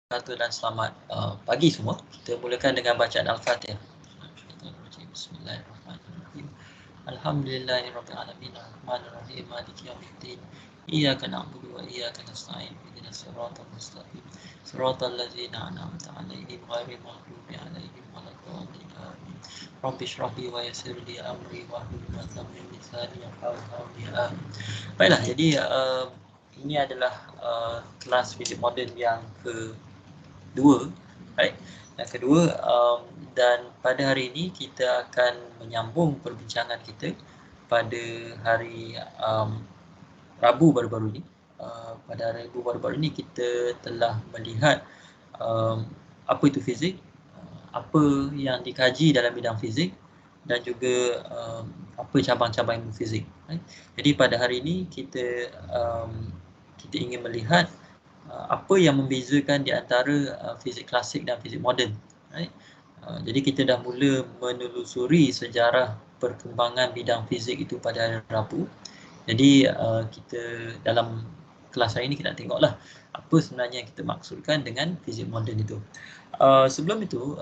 Dan selamat pagi semua. Kita mulakan dengan bacaan Al-Fatihah. Bismillahirrahmanirrahim. Alhamdulillahirabbil alamin arrahmanir rahim maliki yaumiddin. Iyyaka na'budu wa iyyaka nasta'in ihdinas siratal mustaqim. Siratal ladzina an'amta 'alaihim ghairil maghdubi 'alaihim waladdallin. Amin. Rabbi shrah li wa yassir li amri wahlul 'uqdatam min lisani yafqahu qawli. Amin. Baiklah, jadi ini adalah kelas fizik moden yang kedua, right? Yang kedua, dan pada hari ini kita akan menyambung perbincangan kita pada hari Rabu baru-baru ini. Pada hari Rabu baru-baru ini kita telah melihat apa itu fizik, apa yang dikaji dalam bidang fizik, dan juga apa cabang-cabang ilmu fizik. Right? Jadi pada hari ini kita ingin melihat apa yang membezakan di antara fizik klasik dan fizik moden. Right? Jadi kita dah mula menelusuri sejarah perkembangan bidang fizik itu pada hari Rabu. Jadi kita dalam kelas hari ini kita nak tengoklah apa sebenarnya yang kita maksudkan dengan fizik moden itu. Sebelum itu,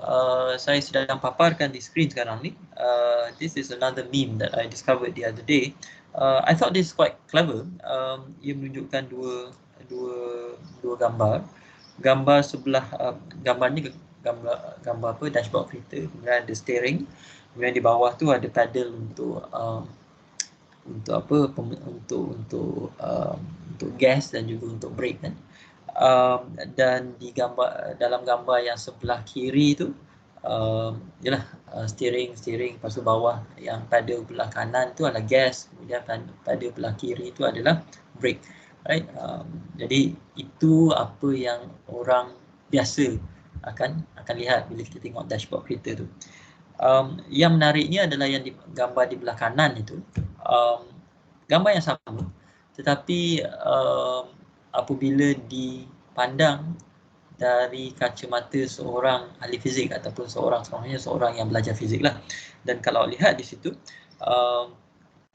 saya sedang paparkan di skrin sekarang ni. This is another meme that I discovered the other day. I thought this is quite clever. Ia menunjukkan dua gambar. Gambar sebelah gambar ni gambar apa, dashboard kereta, kemudian ada steering, kemudian di bawah tu ada pedal untuk apa, untuk gas dan juga untuk brake kan. Dan di dalam gambar yang sebelah kiri tu ialah steering, lepas tu bawah yang pedal belah kanan tu adalah gas, kemudian pedal belah kiri tu adalah brake. Right? Jadi itu apa yang orang biasa akan lihat bila kita tengok dashboard kereta tu. Yang menariknya adalah yang gambar di belah kanan itu, gambar yang sama, tetapi apabila dipandang dari kacamata seorang ahli fizik ataupun seorang yang belajar fizik lah. Dan kalau lihat di situ,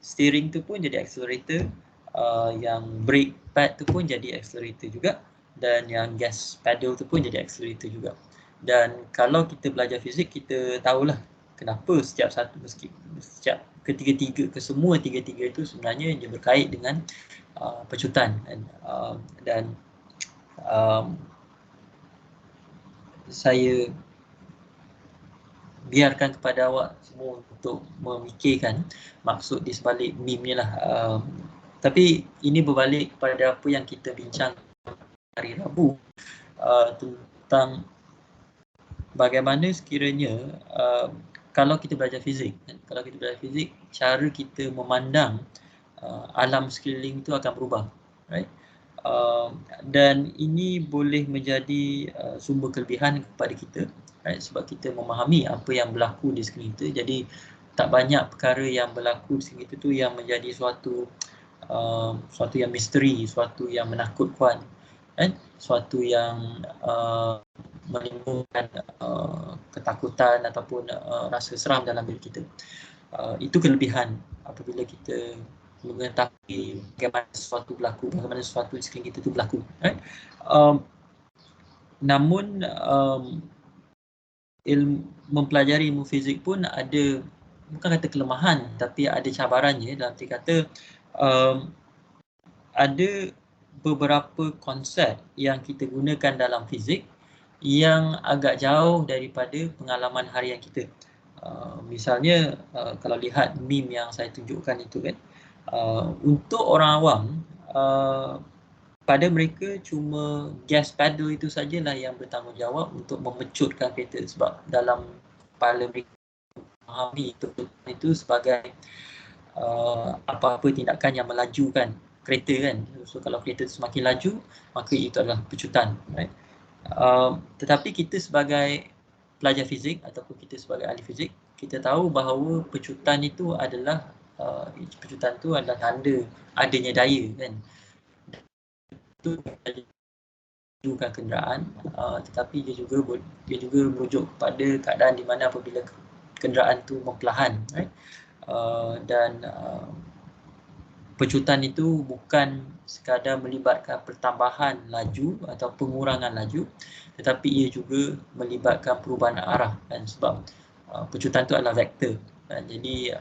steering tu pun jadi accelerator, yang brake pad tu pun jadi accelerator juga, dan yang gas pedal tu pun jadi accelerator juga. Dan kalau kita belajar fizik, kita tahulah kenapa setiap semua tiga-tiga itu sebenarnya dia berkait dengan pecutan. Dan saya biarkan kepada awak semua untuk memikirkan maksud di sebalik meme ni lah. Tapi ini berbalik kepada apa yang kita bincang hari Rabu, tentang bagaimana sekiranya kalau kita belajar fizik, cara kita memandang alam sekeliling itu akan berubah, right? Dan ini boleh menjadi sumber kelebihan kepada kita, right? Sebab kita memahami apa yang berlaku di sekeliling kita. Jadi tak banyak perkara yang berlaku di sekeliling kita tu yang menjadi suatu yang misteri, suatu yang menakutkan, kan? Suatu yang menimbulkan ketakutan ataupun rasa seram dalam diri kita. Itu kelebihan apabila kita mengetahui bagaimana sesuatu berlaku, bagaimana sesuatu di sekeliling kita tu berlaku, right? Namun mempelajari ilmu fizik pun ada, bukan kata kelemahan, tapi ada cabarannya. Dalam arti kata ada beberapa konsep yang kita gunakan dalam fizik yang agak jauh daripada pengalaman harian kita. Misalnya kalau lihat meme yang saya tunjukkan itu kan, untuk orang awam, pada mereka cuma gas pedal itu sajalah yang bertanggungjawab untuk memecutkan kereta, sebab dalam kepala mereka memahami itu sebagai apa-apa tindakan yang melajukan kereta kan. So kalau kereta semakin laju, maka itu adalah pecutan, right? Tetapi kita sebagai pelajar fizik ataupun kita sebagai ahli fizik, kita tahu bahawa pecutan itu adalah tanda adanya daya kan. Itu menujukan kenderaan, tetapi dia juga merujuk kepada keadaan di mana apabila kenderaan tu memperlahan, right? Dan pecutan itu bukan sekadar melibatkan pertambahan laju atau pengurangan laju, tetapi ia juga melibatkan perubahan arah kan, sebab pecutan itu adalah vektor kan. Jadi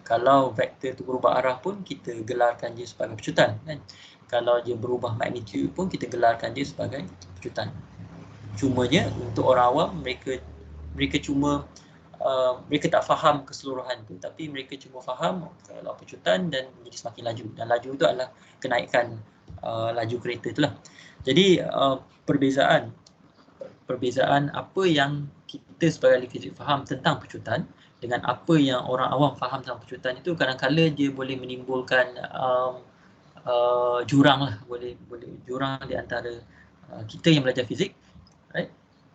kalau vektor itu berubah arah pun kita gelarkan dia sebagai pecutan kan. Kalau dia berubah magnitude pun kita gelarkan dia sebagai pecutan. Cumanya untuk orang awam, mereka cuma mereka tak faham keseluruhan tu, tapi mereka cuma faham kalau pecutan dan menjadi semakin laju, dan laju itu adalah kenaikan laju kereta itulah. Jadi perbezaan apa yang kita sebagai ahli fizik faham tentang pecutan dengan apa yang orang awam faham tentang pecutan itu kadang-kadang dia boleh menimbulkan jurang lah, boleh jurang di antara kita yang belajar fizik, right,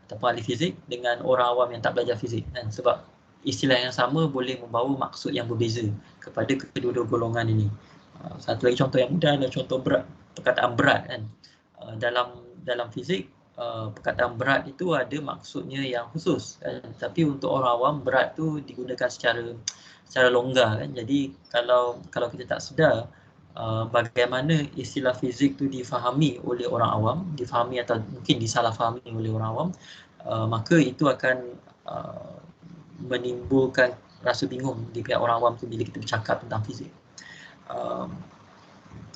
ataupun ahli fizik dengan orang awam yang tak belajar fizik kan, sebab istilah yang sama boleh membawa maksud yang berbeza kepada kedua-dua golongan ini. Satu lagi contoh yang mudah adalah contoh berat, perkataan berat kan. Dalam fizik, perkataan berat itu ada maksudnya yang khusus kan? Tapi untuk orang awam berat tu digunakan secara longgar kan. Jadi kalau kita tak sedar bagaimana istilah fizik tu difahami oleh orang awam, difahami atau mungkin disalahfahami oleh orang awam, maka itu akan menimbulkan rasa bingung di pihak orang awam tu bila kita bercakap tentang fizik.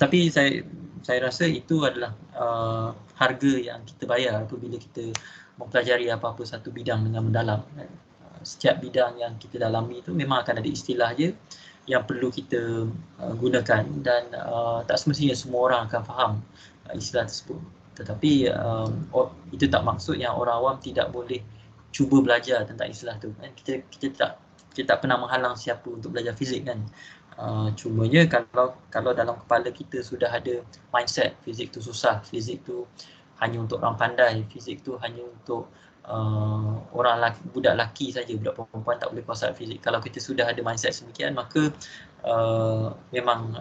Tapi saya rasa itu adalah harga yang kita bayar apabila kita mempelajari apa-apa satu bidang dengan mendalam. Setiap bidang yang kita dalami itu memang akan ada istilah je yang perlu kita gunakan, dan tak semestinya semua orang akan faham istilah tersebut. Tetapi itu tak maksud yang orang awam tidak boleh cuba belajar tentang istilah tu kan. Kita tak pernah menghalang siapa untuk belajar fizik kan. Cumanya kalau dalam kepala kita sudah ada mindset fizik tu susah, fizik tu hanya untuk orang pandai, fizik tu hanya untuk budak lelaki saja, budak perempuan tak boleh kuasai fizik. Kalau kita sudah ada mindset semikian, maka memang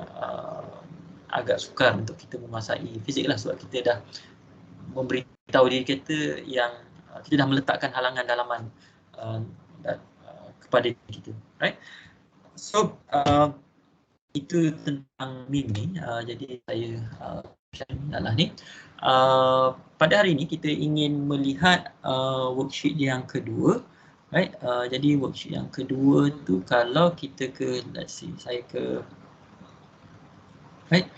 agak sukar untuk kita menguasai fizik lah, sebab kita dah memberitahu diri kita yang kita dah meletakkan halangan dalaman kepada diri kita, right? So itu tentang meme ni. Jadi saya share dalam ni. Pada hari ini kita ingin melihat worksheet yang kedua, right? Jadi worksheet yang kedua tu kalau kita ke, let's see, saya ke, right?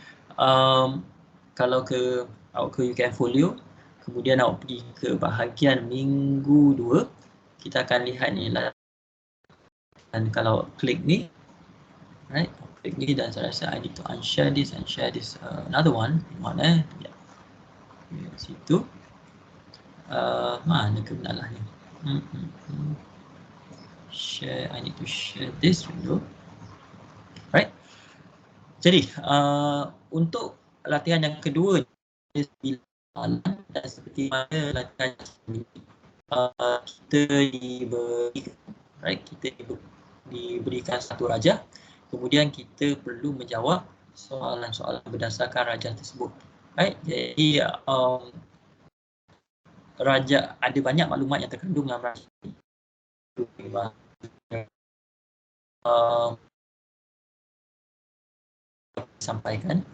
Kalau ke awak ke UKM Folio, kemudian awak pergi ke bahagian minggu 2, kita akan lihat ni lah. Dan kalau klik ni, right, klik ni, dan saya rasa I need to unshare this and share this another one. Mana? Ya. Situ. Mana kebenaran ni? Share, I need to share this window. Right. Jadi untuk latihan yang kedua, dan seperti mana latihan ini, kita diberikan, right, kita diberikan satu rajah, kemudian kita perlu menjawab soalan-soalan berdasarkan rajah tersebut, right. Jadi rajah, ada banyak maklumat yang terkandung dalam rajah ini. Sampaikan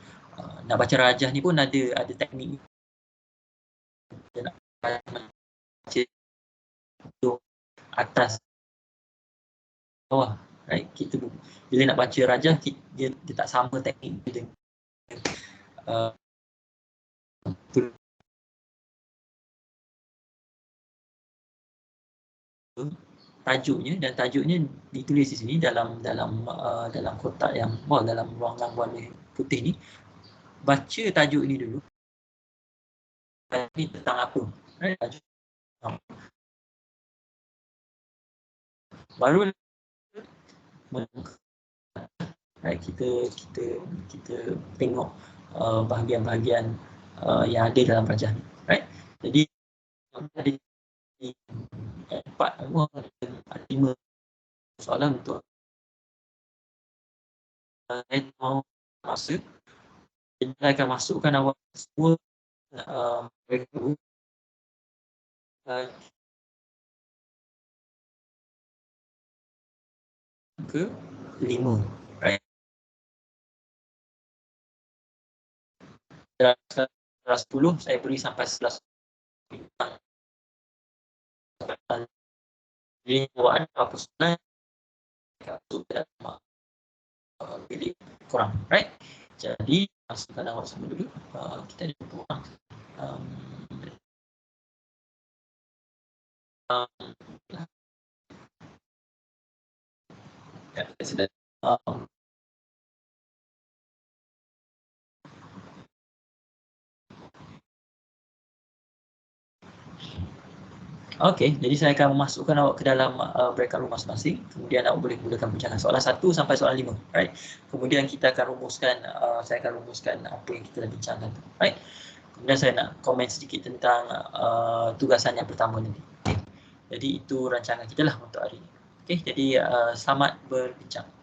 nak baca rajah ni pun ada teknik. Kita nak baca atas bawah, right? Kita bila nak baca rajah, dia tak sama teknik dia dengan tajuknya, dan tajuknya ditulis di sini dalam kotak yang dalam ruangan warna putih ni. Baca tajuk ini dulu. Ini tentang apa? Right? Tajuk. Baru right, kita tengok bahagian-bahagian yang ada dalam rajah ni, right? Jadi ada 5 soalan untuk saya mau masuk. Saya akan masukkan awak semua ke 5, right? kelas 10 saya beri sampai 11 jadi buat apa sebenarnya sudah pilih kurang, right? Jadi masukkan awal sama dulu, kita kurang. Ya, sudah. Okey, jadi saya akan memasukkan awak ke dalam breakout room masing-masing. Kemudian awak boleh mulakan pencahayaan soalan 1 sampai soalan 5, right? Kemudian kita akan rumuskan, saya akan rumuskan apa yang kita dah bincangkan, right? Kemudian saya nak komen sedikit tentang tugasan yang pertama nanti. Okay. Jadi itu rancangan kita lah untuk hari ini. Okey, jadi selamat berbincang.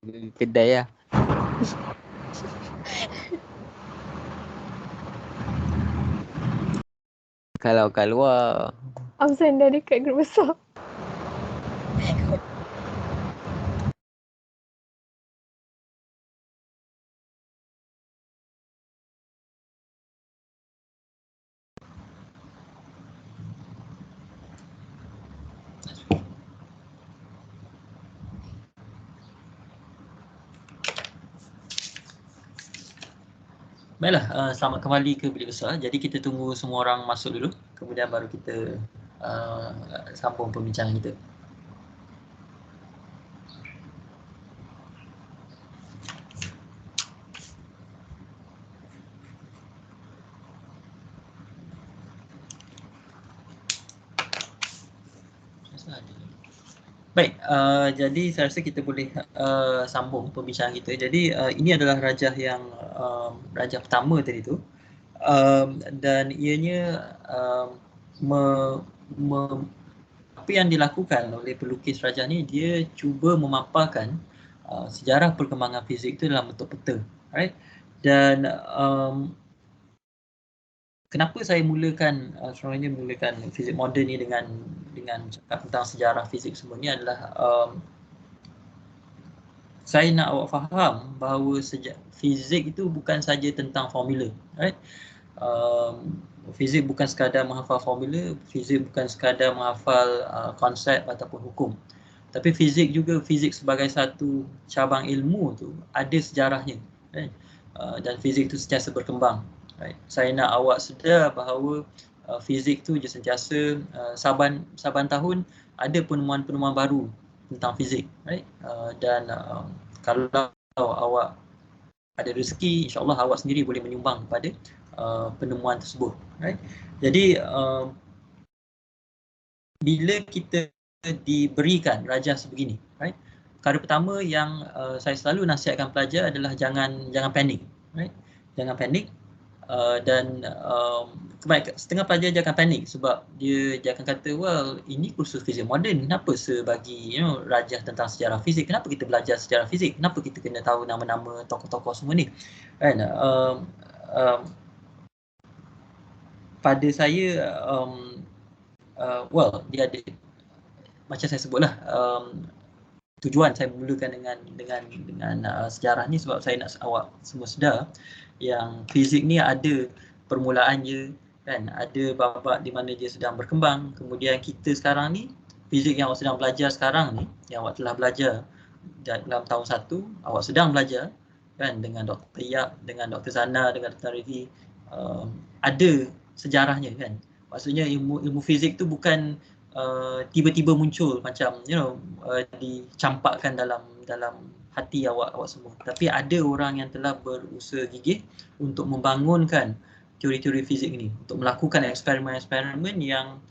kedai lah. Kalau kat luar Absen dah dekat grup besar. Baiklah, selamat kembali ke Bilik Besar. Jadi kita tunggu semua orang masuk dulu, kemudian baru kita sambung pembincangan kita. Baik, jadi saya rasa kita boleh sambung pembincangan kita. Jadi ini adalah rajah yang rajah pertama tadi tu, dan ianya apa yang dilakukan oleh pelukis rajah ni, dia cuba memaparkan sejarah perkembangan fizik itu dalam bentuk peta, right? Dan kenapa saya mulakan sebenarnya mulakan fizik moden ni dengan cakap tentang sejarah fizik semua ni adalah saya nak awak faham bahawa fizik itu bukan saja tentang formula, right? Fizik bukan sekadar menghafal formula, fizik bukan sekadar menghafal konsep ataupun hukum. Tapi fizik juga, fizik sebagai satu cabang ilmu tu ada sejarahnya, right? Dan fizik tu sentiasa berkembang, right? Saya nak awak sedar bahawa fizik tu je sentiasa saban tahun ada penemuan-penemuan baru tentang fizik, right? Dan kalau awak ada rezeki, insya-Allah awak sendiri boleh menyumbang kepada penemuan tersebut, right? Jadi bila kita diberikan rajah sebegini, right? Perkara pertama yang saya selalu nasihatkan pelajar adalah jangan panik, right? Jangan panik, dan setengah pelajar jangan panik sebab dia akan kata, well, ini kursus fizik moden, kenapa sebagi rajah tentang sejarah fizik, kenapa kita belajar sejarah fizik, kenapa kita kena tahu nama-nama tokoh-tokoh semua ni, kan? Pada saya, well, dia ada, macam saya sebutlah, tujuan saya mulakan dengan sejarah ni sebab saya nak awak semua sedar yang fizik ni ada permulaan je, kan? Ada babak di mana dia sedang berkembang. Kemudian kita sekarang ni, fizik yang awak sedang belajar sekarang ni, yang awak telah belajar dalam tahun 1, awak sedang belajar, kan, dengan Dr. Yap, dengan Dr. Zana, dengan Dr. Rivi, ada sejarahnya, kan? Maksudnya ilmu fizik tu bukan tiba-tiba muncul macam dicampakkan dalam hati awak semua, tapi ada orang yang telah berusaha gigih untuk membangunkan teori-teori fizik ini, untuk melakukan eksperimen-eksperimen yang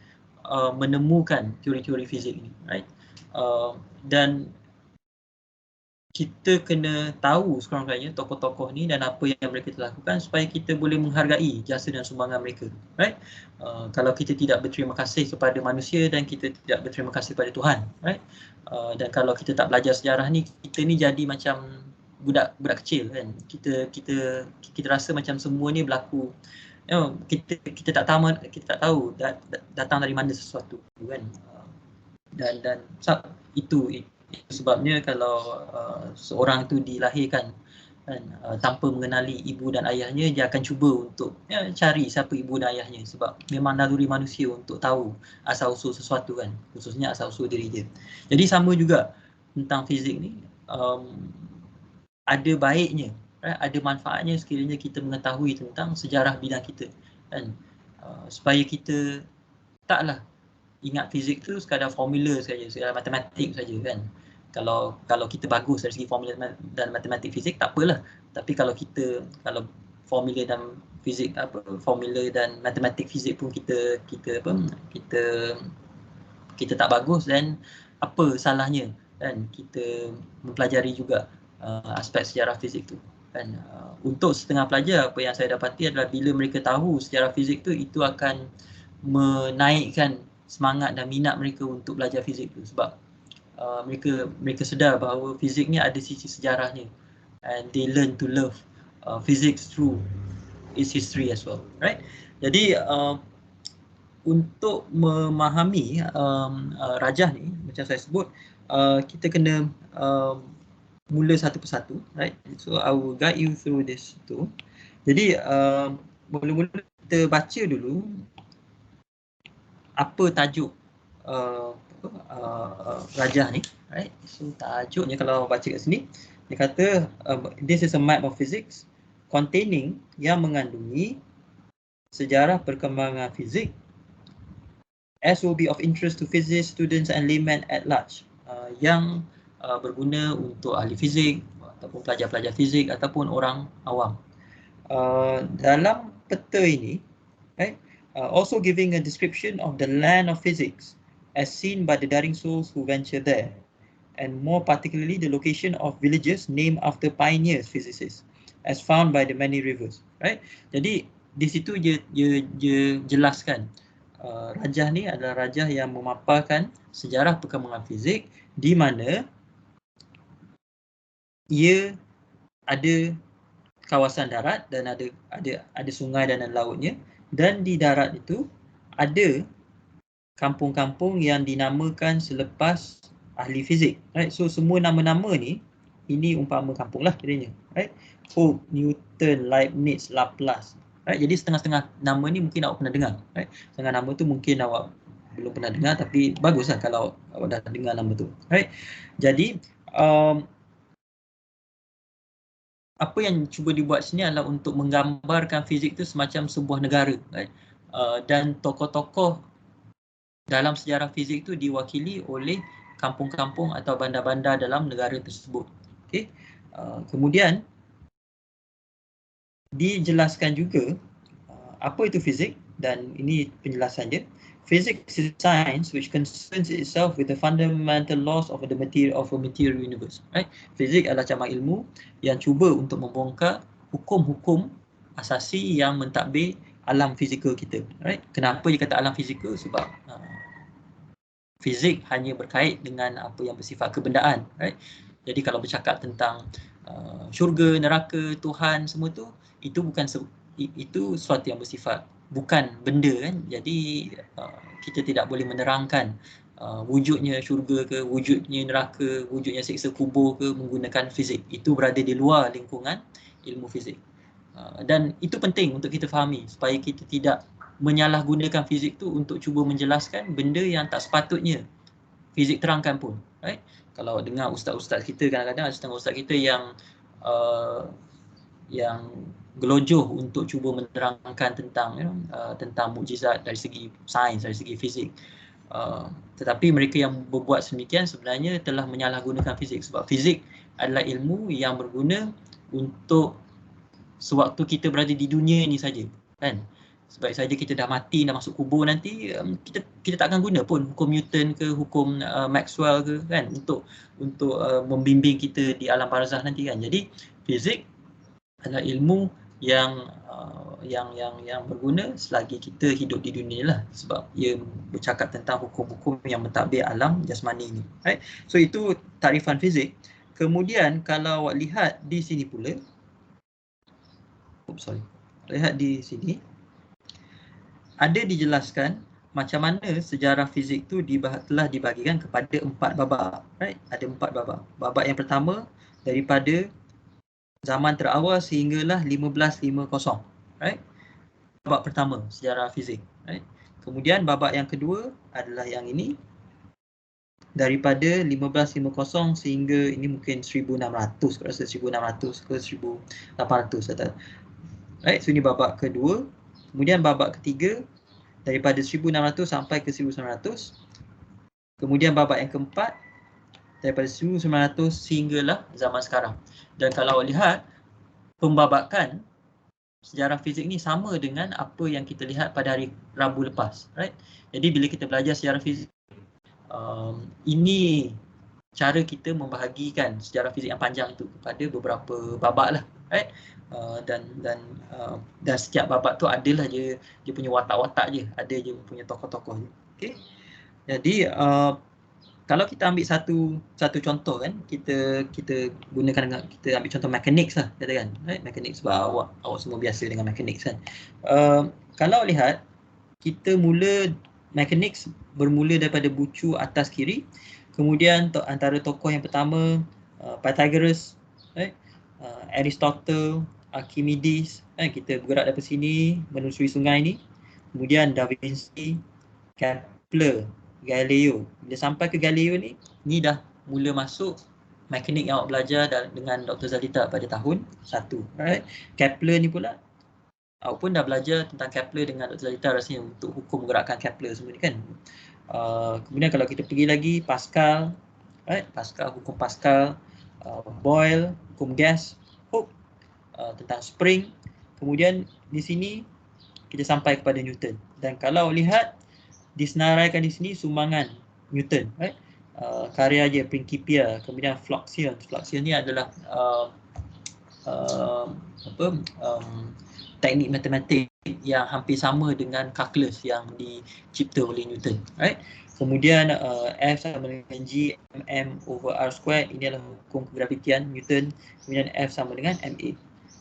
menemukan teori-teori fizik ini, right? Dan kita kena tahu sekurang-kurangnya tokoh-tokoh ni dan apa yang mereka telah lakukan supaya kita boleh menghargai jasa dan sumbangan mereka, right? Kalau kita tidak berterima kasih kepada manusia dan kita tidak berterima kasih kepada Tuhan, right? Dan kalau kita tak belajar sejarah ni, kita ni jadi macam budak kecil, kan? Kita rasa macam semua ni berlaku, kita tak tahu datang dari mana sesuatu, kan? Dan itu sebabnya kalau seorang tu dilahirkan, kan, tanpa mengenali ibu dan ayahnya, dia akan cuba untuk cari siapa ibu dan ayahnya sebab memang naluri manusia untuk tahu asal-usul sesuatu, kan, khususnya asal-usul diri dia. Jadi sama juga tentang fizik ni, ada baiknya, ada manfaatnya sekiranya kita mengetahui tentang sejarah bidang kita, kan, supaya kita taklah ingat fizik tu sekadar formula saja, sekadar matematik saja, kan. Kalau kita bagus dari segi formula dan matematik fizik, tak apalah. Tapi kalau formula dan fizik, formula dan matematik fizik pun kita tak bagus, dan apa salahnya, kan, kita mempelajari juga aspek sejarah fizik tu, kan. Untuk setengah pelajar, apa yang saya dapati adalah bila mereka tahu sejarah fizik tu, itu akan menaikkan semangat dan minat mereka untuk belajar fizik tu sebab mereka sedar bahawa fizik ni ada sisi sejarahnya, and they learn to love physics through its history as well, right? Jadi untuk memahami rajah ni, macam saya sebut, kita kena mula satu persatu, right? So I will guide you through this tu. Jadi mula-mula kita baca dulu apa tajuk rajah ni, right? So tajuknya kalau baca kat sini, dia kata this is a map of physics containing, yang mengandungi sejarah perkembangan fizik as will be of interest to physicists, students and laymen at large, yang berguna untuk ahli fizik ataupun pelajar-pelajar fizik ataupun orang awam. Dalam peta ini, right, also giving a description of the land of physics as seen by the daring souls who venture there, and more particularly the location of villages named after pioneers physicists as found by the many rivers, right? Jadi di situ dia jelaskan rajah ni adalah rajah yang memaparkan sejarah perkembangan fizik, di mana ia ada kawasan darat dan ada sungai dan lautnya, dan di darat itu ada kampung-kampung yang dinamakan selepas ahli fizik, right? So semua nama-nama ni, ini umpama kampung lah kiranya, right? Hooke, Newton, Leibniz, Laplace, right? Jadi setengah-setengah nama ni mungkin awak pernah dengar, right? Setengah nama tu mungkin awak belum pernah dengar, tapi baguslah kalau awak dah dengar nama tu, right? Jadi apa yang cuba dibuat sini adalah untuk menggambarkan fizik tu semacam sebuah negara, right? Dan tokoh-tokoh dalam sejarah fizik itu diwakili oleh kampung-kampung atau bandar-bandar dalam negara tersebut. Okay. Kemudian dijelaskan juga apa itu fizik, dan ini penjelasan dia. Physics is science which concerns itself with the fundamental laws of the material universe. Right? Fizik adalah cabang ilmu yang cuba untuk membongkar hukum-hukum asasi yang mentadbir alam fizikal kita. Right? Kenapa dia kata alam fizikal? Sebab fizik hanya berkait dengan apa yang bersifat kebendaan. Right? Jadi kalau bercakap tentang syurga, neraka, Tuhan, semua tu, itu bukan itu sesuatu yang bersifat bukan benda kan. Jadi kita tidak boleh menerangkan wujudnya syurga ke, wujudnya neraka, wujudnya siksa kubur ke menggunakan fizik. Itu berada di luar lingkungan ilmu fizik. Dan itu penting untuk kita fahami supaya kita tidak menyalahgunakan fizik tu untuk cuba menjelaskan benda yang tak sepatutnya fizik terangkan pun, right? Kalau dengar ustaz-ustaz kita, kadang-kadang ada setengah ustaz kita yang gelojoh untuk cuba menerangkan tentang tentang mukjizat dari segi sains, dari segi fizik. Tetapi mereka yang berbuat sedemikian sebenarnya telah menyalahgunakan fizik, sebab fizik adalah ilmu yang berguna untuk sewaktu kita berada di dunia ni saja, kan? Sebab saja kita dah mati, dah masuk kubur nanti, kita tak akan guna pun hukum Newton ke, hukum Maxwell ke, kan, untuk membimbing kita di alam barzah nanti, kan. Jadi fizik adalah ilmu yang berguna selagi kita hidup di dunia lah, sebab ia bercakap tentang hukum-hukum yang mentadbir alam jasmani ni, right? So itu takrifan fizik. Kemudian kalau awak lihat di sini pula, lihat di sini ada dijelaskan macam mana sejarah fizik tu telah dibahagikan kepada 4 babak, right? Ada 4 babak. Babak yang pertama daripada zaman terawal sehinggalah 1550, right? Babak pertama sejarah fizik, right? Kemudian babak yang kedua adalah yang ini, daripada 1550 sehingga ini mungkin 1600, kalau rasa 1600 ke 1800 atau, right? So ini babak kedua. Kemudian babak ketiga daripada 1600 sampai ke 1900. Kemudian babak yang keempat daripada 1900 sehinggalah zaman sekarang. Dan kalau awak lihat, pembabakan sejarah fizik ni sama dengan apa yang kita lihat pada hari Rabu lepas, right? Jadi bila kita belajar sejarah fizik, ini cara kita membahagikan sejarah fizik yang panjang itu kepada beberapa babak lah, right? Dan setiap babak tu adalah dia punya watak-watak je, ada je punya tokoh-tokoh je. Okay? Jadi kalau kita ambil satu contoh kan, kita gunakan dengan, kita ambil contoh mechanics lah katakan, right? Mechanics sebab awak semua biasa dengan mechanics kan. Kalau lihat, kita mula mechanics bermula daripada bucu atas kiri, kemudian antara tokoh yang pertama Pythagoras, right? Aristotle, Archimedes, kita bergerak dari sini menelusuri sungai ni, kemudian Da Vinci, Kepler, Galileo. Bila sampai ke Galileo ni dah mula masuk mekanik yang awak belajar dengan Dr. Zalita pada tahun 1. Right? Kepler ni pula, awak pun dah belajar tentang Kepler dengan Dr. Zalita rasanya untuk hukum gerakan Kepler semua ni kan. Kemudian kalau kita pergi lagi, Pascal, right? Pascal, hukum Pascal, Boyle, hukum gas, Hooke, tentang spring. Kemudian di sini kita sampai kepada Newton. Dan kalau lihat, disenaraikan di sini sumbangan Newton, right? Karya dia Principia, kemudian Fluxion. Fluxion ni adalah teknik matematik yang hampir sama dengan calculus yang dicipta oleh Newton, right? Kemudian F sama dengan G m/r², ini adalah hukum kegravitian Newton. Kemudian F sama dengan ma.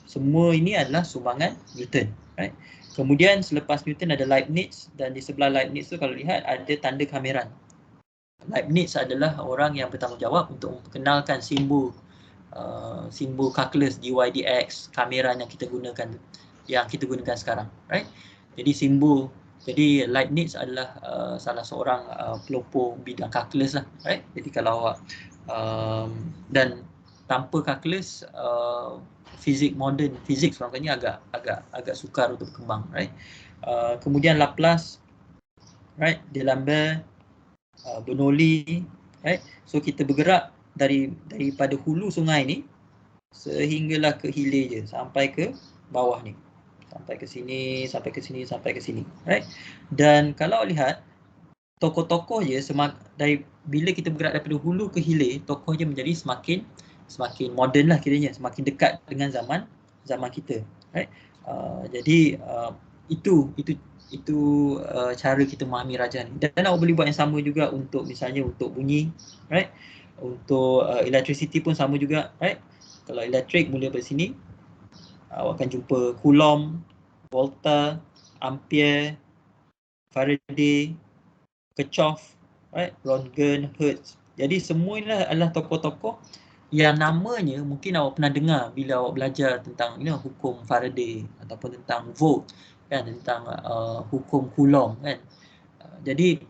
Semua ini adalah sumbangan Newton, right? Kemudian selepas Newton ada Leibniz, dan di sebelah Leibniz tu kalau lihat ada tanda kameran. Leibniz adalah orang yang bertanggungjawab untuk memperkenalkan simbol calculus dy dx, kameran yang kita gunakan sekarang, right? Jadi Leibniz adalah salah seorang pelopor bidang calculus lah, right? Jadi kalau awak dan tanpa calculus fizik moden, fizik sebenarnya agak sukar untuk berkembang, right? Kemudian Laplace, right? D'Alembert, Bernoulli, right? So kita bergerak daripada hulu sungai ni sehinggalah ke hilir je, sampai ke bawah ni, sampai ke sini, right? Dan kalau lihat tokoh-tokoh je bila kita bergerak daripada hulu ke hilir, tokoh je menjadi semakin moden lah kiranya, semakin dekat dengan zaman kita, right? Jadi itu cara kita memahami raja ni. Dan awak boleh buat yang sama juga untuk misalnya untuk bunyi, right? Untuk electricity pun sama juga, right? Kalau elektrik mula dari sini, awak akan jumpa Coulomb, Volta, Ampere, Faraday, Kirchhoff, right? Röntgen, Hertz. Jadi semua inilah adalah tokoh-tokoh yang namanya mungkin awak pernah dengar bila awak belajar tentang hukum Faraday ataupun tentang volt kan, tentang hukum Coulomb kan. Jadi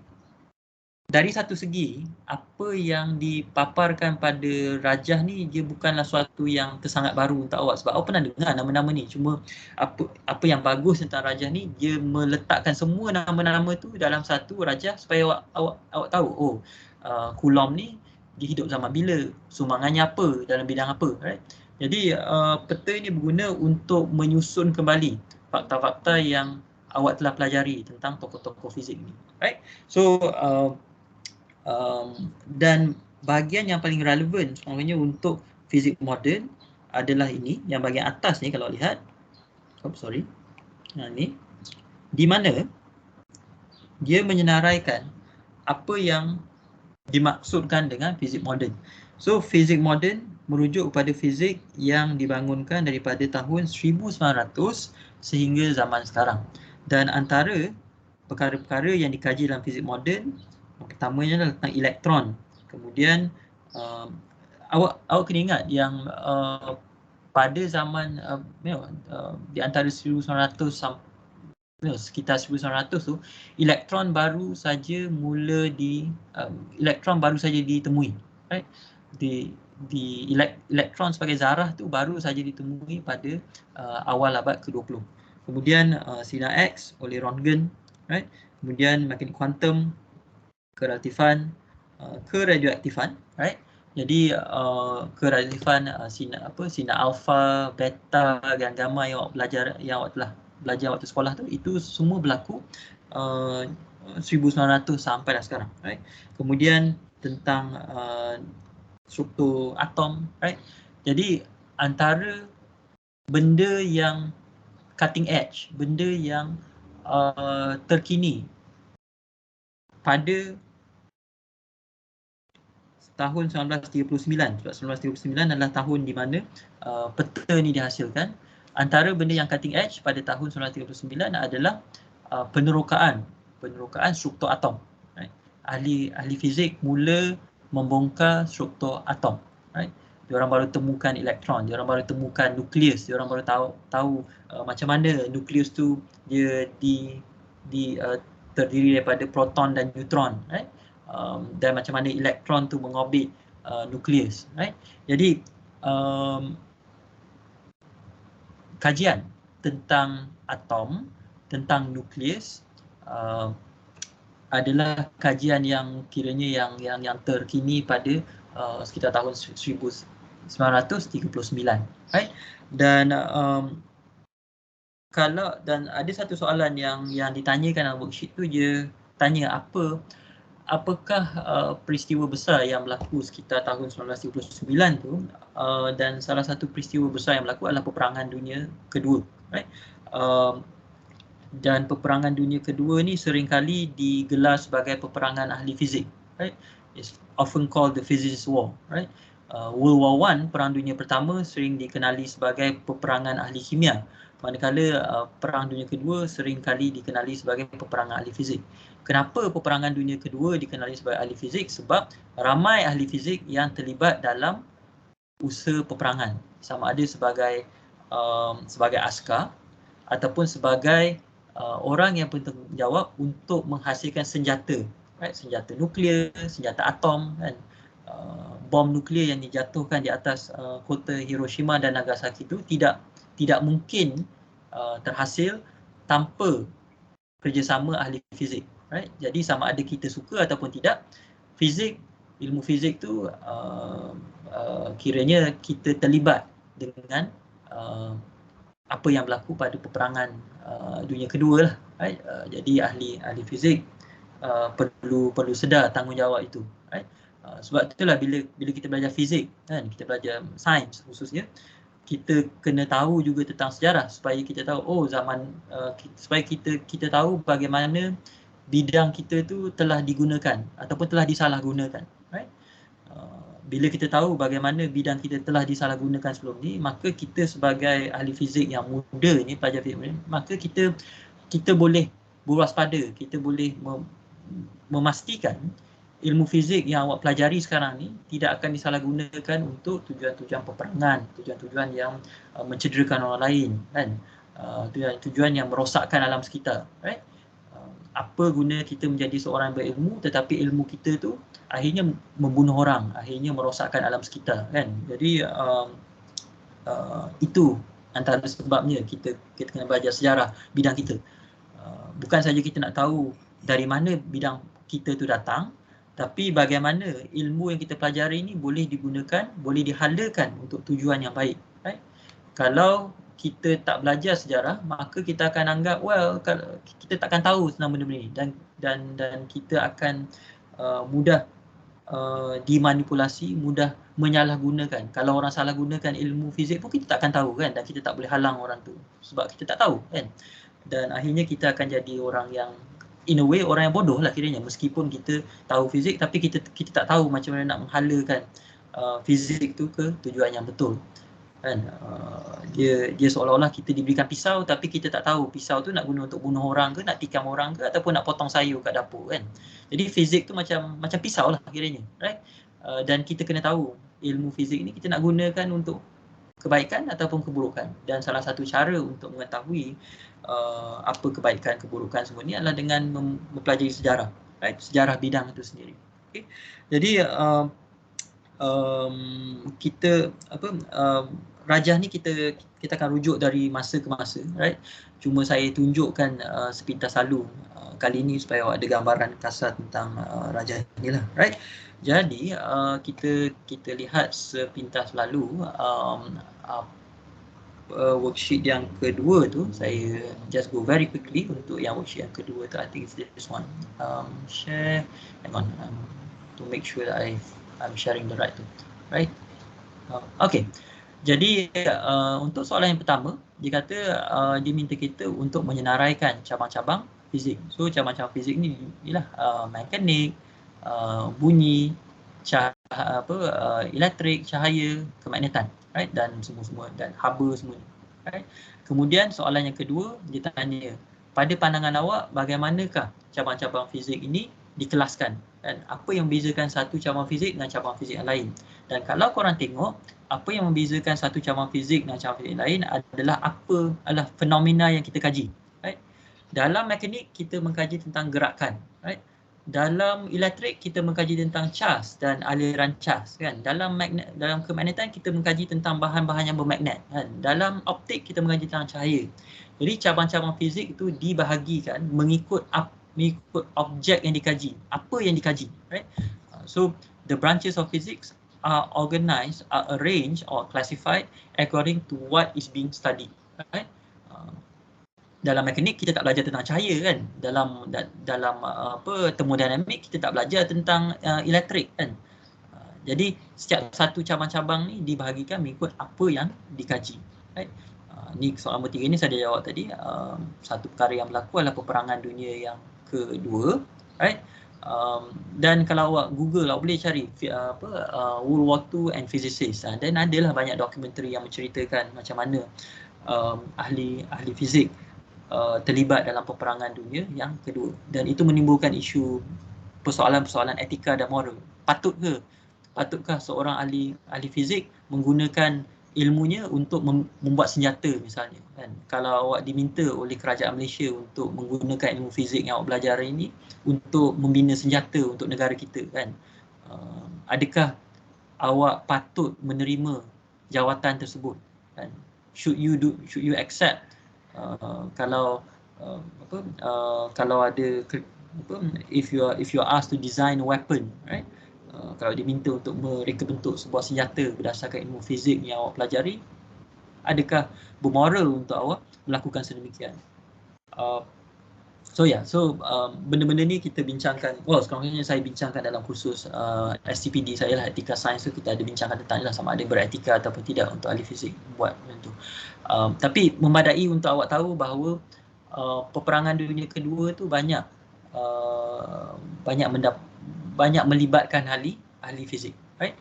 dari satu segi, apa yang dipaparkan pada rajah ni dia bukanlah suatu yang tersangat baru untuk awak, sebab awak pernah dengar nama-nama ni. Cuma apa yang bagus tentang rajah ni, dia meletakkan semua nama-nama tu dalam satu rajah supaya awak tahu, Coulomb ni dia hidup zaman bila, sumbangannya apa, dalam bidang apa, right? Jadi peta ini berguna untuk menyusun kembali fakta-fakta yang awak telah pelajari tentang tokoh-tokoh fizik ni, right? So dan bahagian yang paling relevan sebenarnya untuk fizik moden adalah ini, yang bahagian atas ni kalau lihat, ni di mana dia menyenaraikan apa yang dimaksudkan dengan fizik moden. So fizik moden merujuk kepada fizik yang dibangunkan daripada tahun 1900 sehingga zaman sekarang. Dan antara perkara-perkara yang dikaji dalam fizik moden, pertamanya adalah tentang elektron. Kemudian awak kena ingat yang pada zaman di antara 1900 sampai sekitar 1900 tu, elektron baru saja ditemui, right? Elektron sebagai zarah tu baru saja ditemui pada awal abad ke-20. Kemudian sinar X oleh Röntgen, right? Kemudian mekanik kuantum, kereaktifan, keradioaktifan, right? Jadi keradioaktifan sinar alfa, beta dan gamma yang awak telah belajar waktu sekolah tu, itu semua berlaku 1900 sampai dah sekarang, right? Kemudian tentang struktur atom, right? Jadi antara benda yang cutting edge, benda yang terkini pada tahun 1939. Sebab 1939 adalah tahun di mana peta ni dihasilkan. Antara benda yang cutting edge pada tahun 1939 adalah penerokaan struktur atom. Right? Ahli fizik mula membongkar struktur atom. Right? Diorang baru temukan elektron, diorang baru temukan nukleus, diorang baru tahu macam mana nukleus tu dia terdiri daripada proton dan neutron, right? Dan macam mana elektron tu mengorbit nukleus, right? Jadi kajian tentang atom, tentang nukleus adalah kajian yang kiranya yang terkini pada sekitar tahun 1939, right? Dan dan ada satu soalan yang ditanyakan dalam worksheet tu, dia tanya apakah peristiwa besar yang berlaku sekitar tahun 1939 tu, dan salah satu peristiwa besar yang berlaku adalah peperangan dunia kedua, right? Dan peperangan dunia kedua ni seringkali digelar sebagai peperangan ahli fizik, right? It's often called the physicist war, right? World War I, Perang Dunia Pertama, sering dikenali sebagai peperangan ahli kimia, manakala Perang Dunia Kedua seringkali dikenali sebagai peperangan ahli fizik. Kenapa peperangan dunia kedua dikenali sebagai ahli fizik? Sebab ramai ahli fizik yang terlibat dalam usaha peperangan, sama ada sebagai askar ataupun sebagai orang yang bertanggungjawab untuk menghasilkan senjata, right? Senjata nuklear, senjata atom, kan? Bom nuklear yang dijatuhkan di atas kota Hiroshima dan Nagasaki itu tidak mungkin terhasil tanpa kerjasama ahli fizik, right? Jadi sama ada kita suka ataupun tidak, ilmu fizik tu kiranya kita terlibat dengan apa yang berlaku pada peperangan dunia kedua lah, right? Jadi ahli fizik perlu sedar tanggungjawab itu, right? Sebab itulah bila kita belajar fizik, kan, kita belajar sains khususnya, kita kena tahu juga tentang sejarah supaya kita tahu supaya kita tahu bagaimana bidang kita tu telah digunakan ataupun telah disalahgunakan, right? Bila kita tahu bagaimana bidang kita telah disalahgunakan sebelum ni, maka kita sebagai ahli fizik yang muda ni, pelajar fizik muda, maka kita boleh berwaspada, kita boleh memastikan ilmu fizik yang awak pelajari sekarang ni tidak akan disalahgunakan untuk tujuan-tujuan peperangan, tujuan-tujuan yang mencederakan orang lain, kan? Tujuan yang merosakkan alam sekitar, right? Apa guna kita menjadi seorang berilmu tetapi ilmu kita tu akhirnya membunuh orang, akhirnya merosakkan alam sekitar, kan? Jadi itu antara sebabnya kita kena belajar sejarah bidang kita. Bukan saja kita nak tahu dari mana bidang kita tu datang, tapi bagaimana ilmu yang kita pelajari ini boleh digunakan, boleh dihalakan untuk tujuan yang baik, right? Kalau kita tak belajar sejarah, maka kita akan anggap kita takkan tahu tentang benda-benda ni, dan kita akan mudah dimanipulasi, mudah menyalahgunakan. Kalau orang salah gunakan ilmu fizik pun kita takkan tahu, kan, dan kita tak boleh halang orang tu sebab kita tak tahu, kan. Dan akhirnya kita akan jadi orang yang in a way orang yang bodoh lah kiranya, meskipun kita tahu fizik tapi kita tak tahu macam mana nak menghalakan fizik tu ke tujuan yang betul, kan. Dia seolah-olah kita diberikan pisau tapi kita tak tahu pisau tu nak guna untuk bunuh orang ke, nak tikam orang ke, ataupun nak potong sayur kat dapur, kan. Jadi fizik tu macam pisau lah kiranya, right? Dan kita kena tahu ilmu fizik ni kita nak gunakan untuk kebaikan ataupun keburukan, dan salah satu cara untuk mengetahui apa kebaikan, keburukan semua ni adalah dengan mempelajari sejarah, right? Sejarah bidang itu sendiri. Okay? Jadi rajah ni kita akan rujuk dari masa ke masa, right? Cuma saya tunjukkan sepintas lalu kali ni supaya awak ada gambaran kasar tentang rajah ni lah, right? Jadi kita lihat sepintas lalu worksheet yang kedua tu, saya just go very quickly untuk yang worksheet yang kedua tu. I think it's this one. Share, hang on, to make sure that I'm sharing the right tu, right? Okay. Jadi untuk soalan yang pertama, dia kata dia minta kita untuk menyenaraikan cabang-cabang fizik. So cabang-cabang fizik ni ialah mekanik, bunyi, cahaya elektrik, cahaya, kemagnetan, right? Dan semua dan haba semua, right? Kemudian soalan yang kedua, dia tanya, pada pandangan awak bagaimanakah cabang-cabang fizik ini dikelaskan, dan apa yang membezakan satu cabang fizik dengan cabang fizik yang lain? Dan kalau korang tengok, apa yang membezakan satu cabang fizik dengan cabang fizik yang lain adalah fenomena yang kita kaji, right? Dalam mekanik kita mengkaji tentang gerakan, right? Dalam elektrik kita mengkaji tentang cas dan aliran cas, kan? Dalam kemagnetan kita mengkaji tentang bahan-bahan yang bermagnet, kan? Dalam optik kita mengkaji tentang cahaya. Jadi cabang-cabang fizik itu dibahagikan mengikut objek yang dikaji, apa yang dikaji, right? So the branches of physics are organized, are arranged or classified according to what is being studied, right? Dalam mekanik kita tak belajar tentang cahaya, kan? Dalam termodinamik kita tak belajar tentang elektrik, kan? Jadi setiap satu cabang-cabang ni dibahagikan mengikut apa yang dikaji, right? Ni soalan nombor 3 ni saya dah jawab tadi. Satu perkara yang berlaku adalah peperangan dunia yang kedua, right? Dan kalau awak Google, awak boleh cari World War II and physicists, dan adalah banyak dokumentari yang menceritakan macam mana ahli fizik terlibat dalam peperangan dunia yang kedua, dan itu menimbulkan isu persoalan-persoalan etika dan moral. Patutkah seorang ahli fizik menggunakan ilmunya untuk membuat senjata misalnya, kan? Kalau awak diminta oleh kerajaan Malaysia untuk menggunakan ilmu fizik yang awak belajar hari ini untuk membina senjata untuk negara kita, kan? Adakah awak patut menerima jawatan tersebut, kan? Should you accept kalau ada if you are asked to design a weapon, right? Kalau diminta untuk mereka bentuk sebuah senjata berdasarkan ilmu fizik yang awak pelajari, adakah bermoral untuk awak melakukan sedemikian? Benda-benda ni kita bincangkan, sekarang ni saya bincangkan dalam kursus STPD saya lah, etika sains tu. Kita ada bincangkan tentang sama ada beretika ataupun tidak untuk ahli fizik buat macam tu. Tapi memadai untuk awak tahu bahawa peperangan dunia kedua tu banyak melibatkan ahli fizik, right?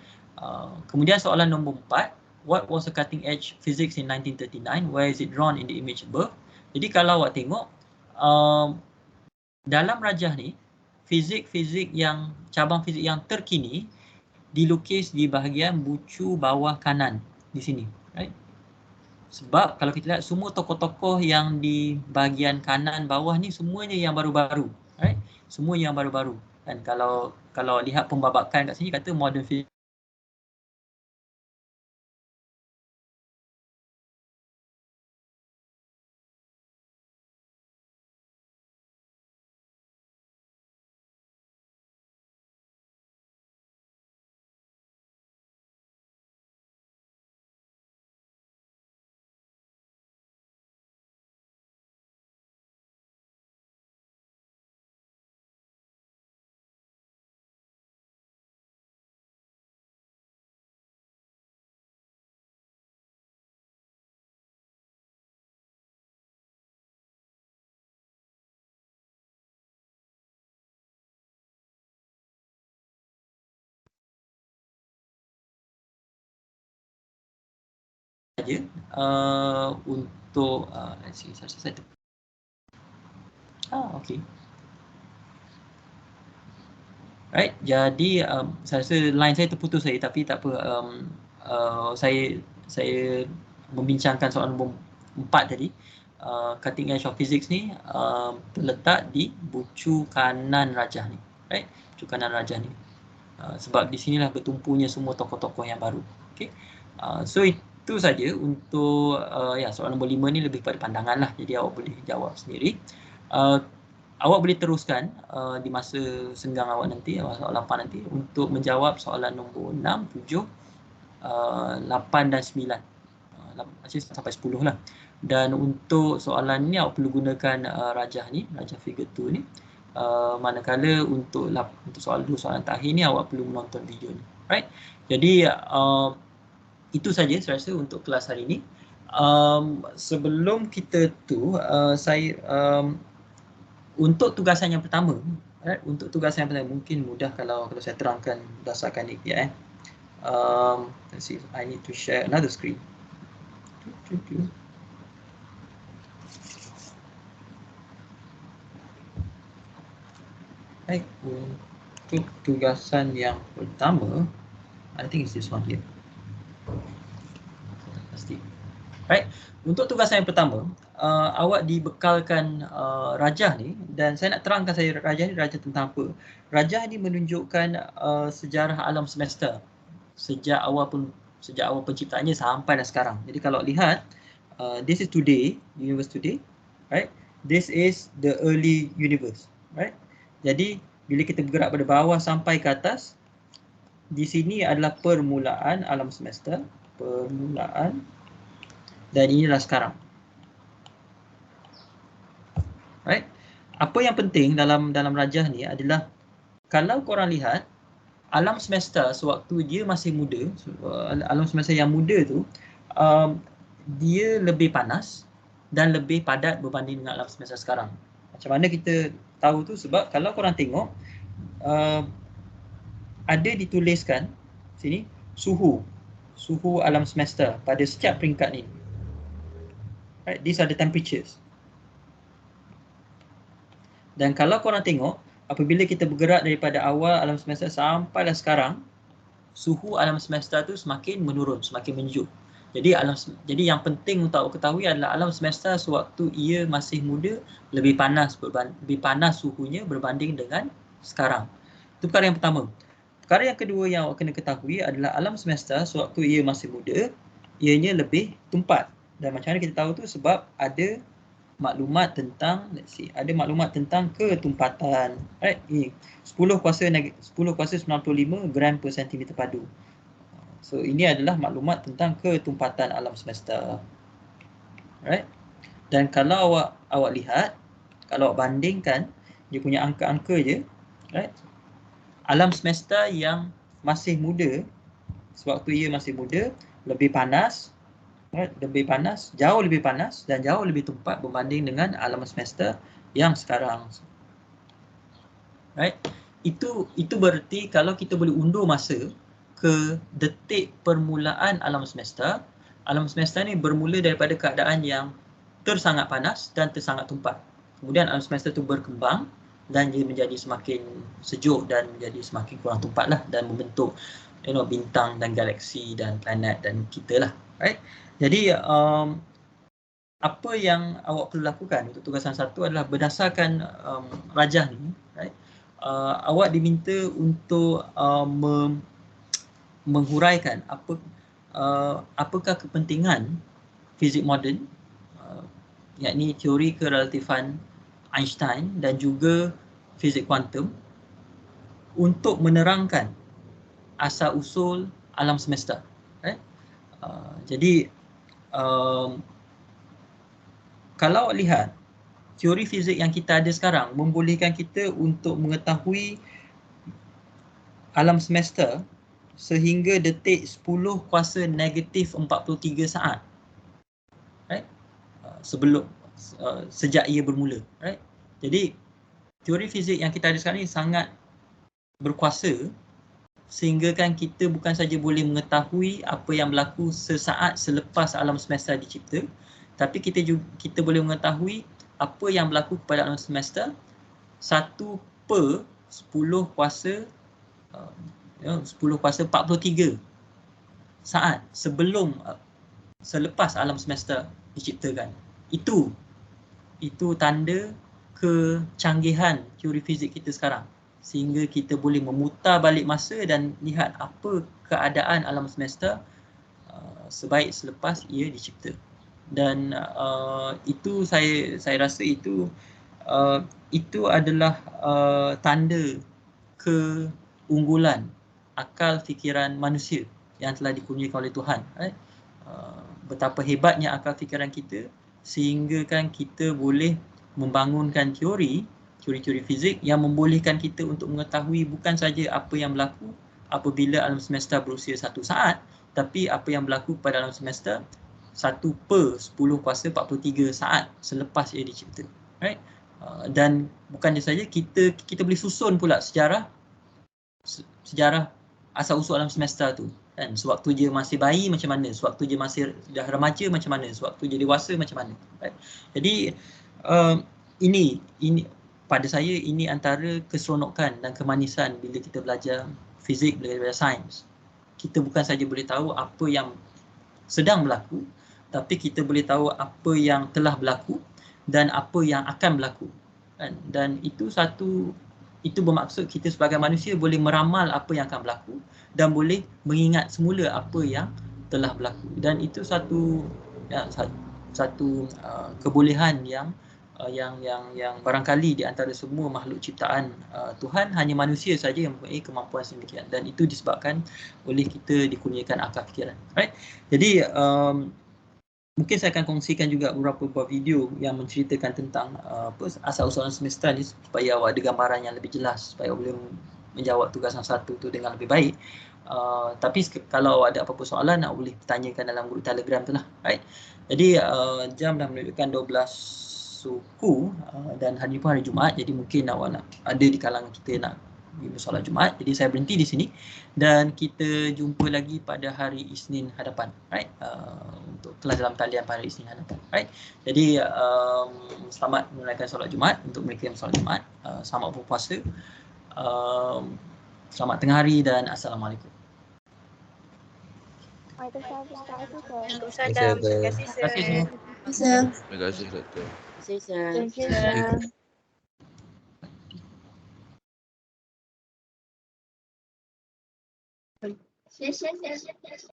Kemudian soalan nombor 4, what was the cutting edge physics in 1939? Where is it drawn in the image above? Jadi kalau awak tengok dalam rajah ni, cabang fizik yang terkini dilukis di bahagian bucu bawah kanan di sini, right? Sebab kalau kita lihat semua tokoh-tokoh yang di bahagian kanan bawah ni semuanya yang baru-baru, right? Semua yang baru-baru. Dan kalau lihat pembabakan kat sini kata modern physics saja untuk let's see, saya okey. Right, jadi saya rasa line saya terputus tapi tak apa. Saya membincangkan soalan nombor 4 tadi. Cutting edge of physics ni terletak di bucu kanan rajah ni, right? Bucu kanan rajah ni. Sebab di sinilah bertumpunya semua tokoh-tokoh yang baru. Okey. So itu saja untuk soalan nombor 5 ni lebih pada pandangan lah. Jadi awak boleh jawab sendiri. Awak boleh teruskan di masa senggang awak nanti, soalan 8 nanti, untuk menjawab soalan nombor 6, 7, 8 dan 9. Sampai 10 lah. Dan untuk soalan ni awak perlu gunakan rajah figure 2 ni. Manakala untuk soalan 2, soalan terakhir ni awak perlu menonton video ni. Right? Jadi itu saja saya rasa untuk kelas hari ini. Sebelum kita tu, untuk tugasan yang pertama, Alright, untuk tugasan yang pertama mungkin mudah kalau saya terangkan berdasarkan ni ya. Let's see, I need to share another screen. Baik, untuk tugasan yang pertama, I think it's this one here. Pasti. Baik, untuk tugasan yang pertama, awak dibekalkan rajah ni, dan saya nak terangkan saya rajah ni rajah tentang apa. Rajah ni menunjukkan sejarah alam semesta sejak awal penciptaannya sampai dah sekarang. Jadi kalau lihat, this is today, universe today, right? This is the early universe, right? Jadi bila kita bergerak pada bawah sampai ke atas, di sini adalah permulaan alam semesta, permulaan, dan inilah sekarang. Right? Apa yang penting dalam rajah ni adalah kalau korang lihat alam semesta sewaktu dia masih muda, alam semesta yang muda tu dia lebih panas dan lebih padat berbanding dengan alam semesta sekarang. Macam mana kita tahu tu? Sebab kalau korang tengok ada dituliskan sini suhu alam semesta pada setiap peringkat ni. Right, these are the temperatures. Dan kalau korang tengok, apabila kita bergerak daripada awal alam semesta sampailah sekarang, suhu alam semesta tu semakin menurun, semakin menyejuk. Jadi yang penting untuk awak ketahui adalah alam semesta sewaktu ia masih muda lebih panas suhunya berbanding dengan sekarang. Itu perkara yang pertama. Perkara yang kedua yang awak kena ketahui adalah alam semesta sewaktu ia masih muda, ianya lebih tumpat. Dan macam mana kita tahu tu? Sebab ada maklumat tentang, ada maklumat tentang ketumpatan. Right? Ini 10 kuasa 95 gram per sentimeter padu. So ini adalah maklumat tentang ketumpatan alam semesta. Right? Dan kalau awak lihat, kalau awak bandingkan dia punya angka-angka je, right? Alam semesta yang masih muda, sewaktu ia masih muda, lebih panas, right? Jauh lebih panas dan jauh lebih tumpat berbanding dengan alam semesta yang sekarang. Right? Itu berarti kalau kita boleh undur masa ke detik permulaan alam semesta ni bermula daripada keadaan yang tersangat panas dan tersangat tumpat. Kemudian alam semesta itu berkembang dan dia menjadi semakin sejuk dan menjadi semakin kurang tumpat lah, dan membentuk bintang dan galaksi dan planet dan kita lah. Right? Jadi apa yang awak perlu lakukan untuk tugasan satu adalah berdasarkan rajah ni, right? Awak diminta untuk menghuraikan apakah kepentingan fizik moden, yakni teori kerelatifan Einstein dan juga fizik kuantum untuk menerangkan asal-usul alam semesta. Right? Jadi kalau awak lihat teori fizik yang kita ada sekarang membolehkan kita untuk mengetahui alam semesta sehingga detik 10 kuasa negatif 43 saat, right? Sejak ia bermula, right? Jadi teori fizik yang kita ada sekarang ni sangat berkuasa sehingga kan kita bukan saja boleh mengetahui apa yang berlaku sesaat selepas alam semesta dicipta, tapi kita boleh mengetahui apa yang berlaku kepada alam semesta 1/10 kuasa 43 saat selepas alam semesta diciptakan. Itu tanda kecanggihan teori fizik kita sekarang, sehingga kita boleh memutar balik masa dan lihat apa keadaan alam semesta sebaik selepas ia dicipta. Dan itu saya rasa itu adalah tanda keunggulan akal fikiran manusia yang telah dikurniakan oleh Tuhan. Right? Betapa hebatnya akal fikiran kita sehingga kan kita boleh membangunkan teori fizik yang membolehkan kita untuk mengetahui bukan saja apa yang berlaku apabila alam semesta berusia 1 saat, tapi apa yang berlaku pada alam semesta 1/10 kuasa 43 saat selepas ia dicipta. Right? Dan bukannya saja kita boleh susun pula sejarah asal-usul alam semesta tu kan, sewaktu dia masih bayi macam mana, sewaktu dia masih dah remaja macam mana, sewaktu dia dewasa macam mana, right? Jadi ini pada saya ini antara keseronokan dan kemanisan bila kita belajar fizik, bila kita belajar sains. Kita bukan saja boleh tahu apa yang sedang berlaku, tapi kita boleh tahu apa yang telah berlaku dan apa yang akan berlaku kan? Dan itu bermaksud kita sebagai manusia boleh meramal apa yang akan berlaku dan boleh mengingat semula apa yang telah berlaku, dan itu satu kebolehan yang barangkali di antara semua makhluk ciptaan Tuhan, hanya manusia saja yang mempunyai kemampuan sedemikian, dan itu disebabkan oleh kita dikurniakan akal fikiran, right? Jadi mungkin saya akan kongsikan juga beberapa buah video yang menceritakan tentang asal-usul alam semesta ni supaya awak ada gambaran yang lebih jelas, supaya boleh menjawab tugasan satu tu dengan lebih baik. Tapi kalau awak ada apa-apa soalan, awak boleh tanyakan dalam grup Telegram tu lah, right? Jadi jam dah menunjukkan 12 suku dan hari ni pun hari Jumaat, jadi mungkin awak nak ada di kalangan kita nak solat Jumaat, jadi saya berhenti di sini dan kita jumpa lagi pada hari Isnin hadapan, right? Untuk kelas dalam talian pada hari Isnin hadapan, right? Jadi selamat menunaikan solat Jumaat untuk mereka yang solat Jumaat, selamat berpuasa, selamat tengah hari dan assalamualaikum. Waalaikumsalam. Terima kasih, Terima kasih Sir. semua. Terima kasih Doktor. Terima kasih.